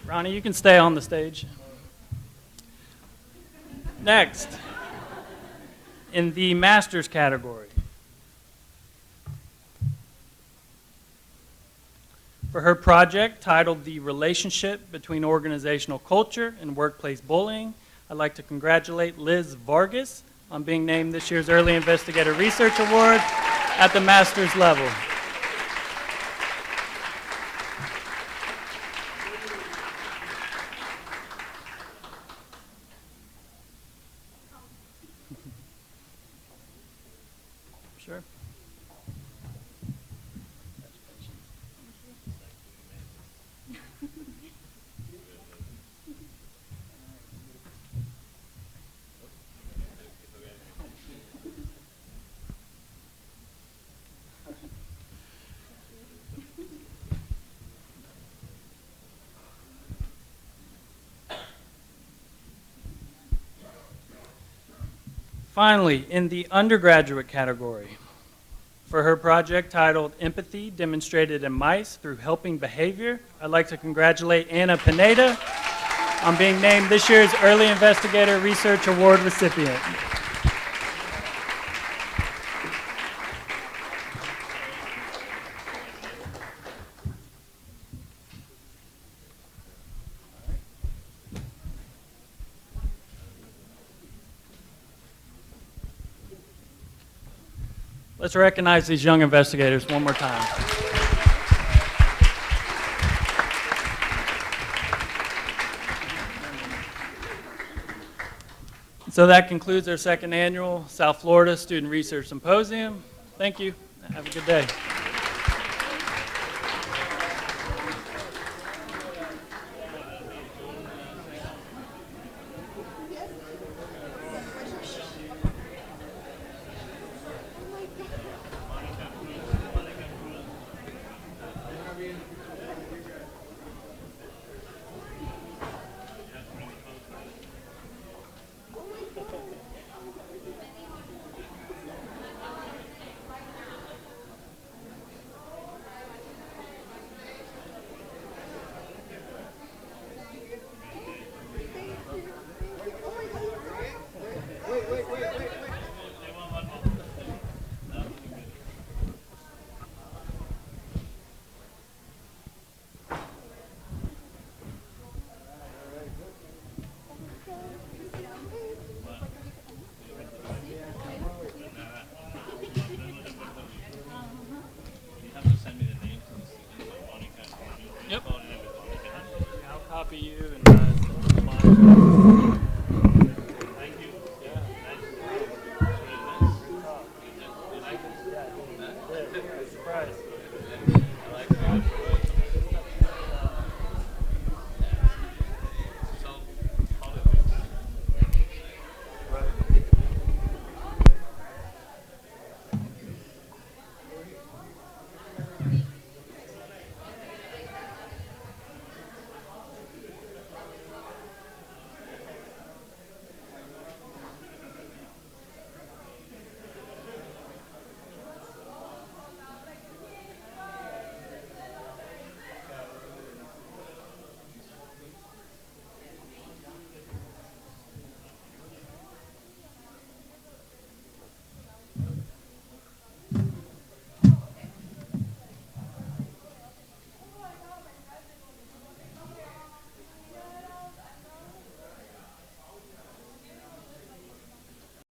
Ronnie, you can stay on the stage. Next, in the master's category, for her project titled The Relationship Between Organizational Culture and Workplace Bullying, I'd like to congratulate Liz Vargas on being named this year's Early Investigator Research Award at the master's level. Sure. Finally, in the undergraduate category, for her project titled Empathy Demonstrated in Mice Through Helping Behavior, I'd like to congratulate Anna Pineda on being named this year's Early Investigator Research Award recipient. Let's recognize these young investigators one more time. So that concludes our second annual South Florida Student Research Symposium. Thank you. Have a good day. Yep. I'll copy you and send it to Monica.